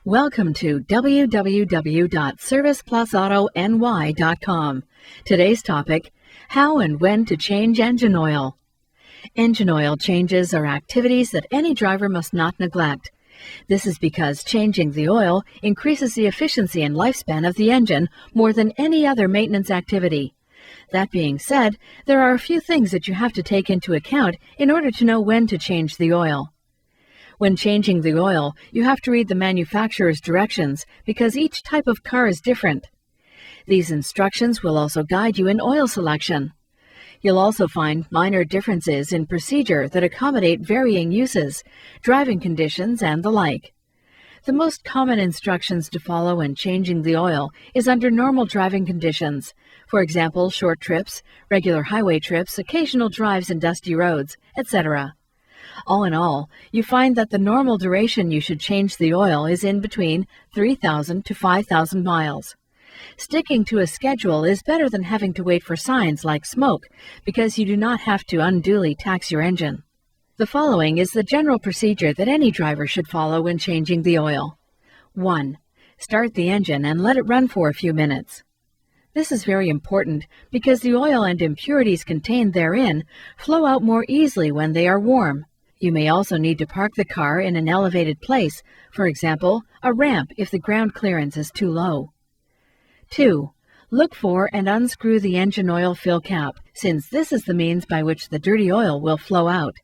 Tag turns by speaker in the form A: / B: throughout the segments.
A: Welcome to www.serviceplusauto.ny.com. Today's topic, how and when to change engine oil. Engine oil changes are activities that any driver must not neglect. This is because changing the oil increases the efficiency and lifespan of the engine more than any other maintenance activity. That being said, there are a few things that you have to take into account in order to know when to change the oil. When changing the oil, you have to read the manufacturer's directions because each type of car is different. These instructions will also guide you in oil selection. You'll also find minor differences in procedure that accommodate varying uses, driving conditions, and the like. The most common instructions to follow when changing the oil is under normal driving conditions, for example, short trips, regular highway trips, occasional drives in dusty roads, etc. All in all, you find that the normal duration you should change the oil is in between 3,000 to 5,000 miles. Sticking to a schedule is better than having to wait for signs like smoke, because you do not have to unduly tax your engine. The following is the general procedure that any driver should follow when changing the oil. 1. Start the engine and let it run for a few minutes. This is very important because the oil and impurities contained therein flow out more easily when they are warm. You may also need to park the car in an elevated place, for example, a ramp if the ground clearance is too low. 2. Look for and unscrew the engine oil fill cap, since this is the means by which the dirty oil will flow out.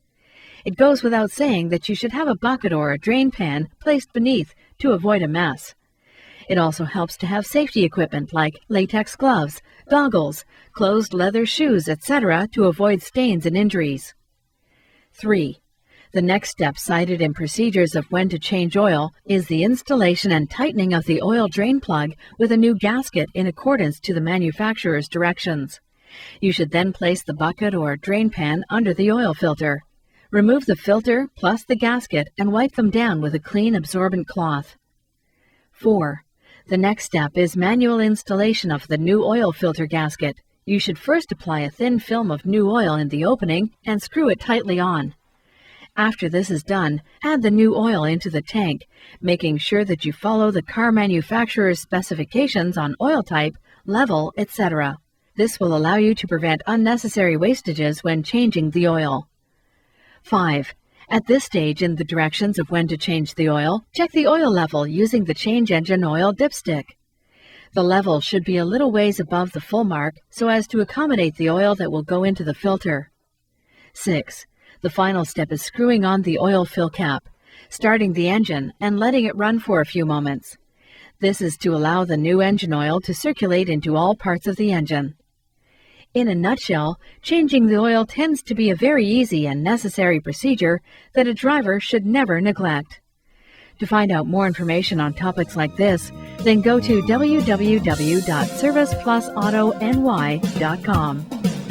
A: It goes without saying that you should have a bucket or a drain pan placed beneath to avoid a mess. It also helps to have safety equipment like latex gloves, goggles, closed leather shoes, etc. to avoid stains and injuries. 3. The next step cited in procedures of when to change oil is the installation and tightening of the oil drain plug with a new gasket in accordance to the manufacturer's directions. You should then place the bucket or drain pan under the oil filter. Remove the filter plus the gasket and wipe them down with a clean absorbent cloth. 4. The next step is manual installation of the new oil filter gasket. You should first apply a thin film of new oil in the opening and screw it tightly on. After this is done, add the new oil into the tank, making sure that you follow the car manufacturer's specifications on oil type, level, etc. This will allow you to prevent unnecessary wastages when changing the oil. 5. At this stage in the directions of when to change the oil, check the oil level using the change engine oil dipstick. The level should be a little ways above the full mark so as to accommodate the oil that will go into the filter. 6. The final step is screwing on the oil fill cap, starting the engine and letting it run for a few moments. This is to allow the new engine oil to circulate into all parts of the engine. In a nutshell, changing the oil tends to be a very easy and necessary procedure that a driver should never neglect. To find out more information on topics like this, then go to www.serviceplusauto.ny.com.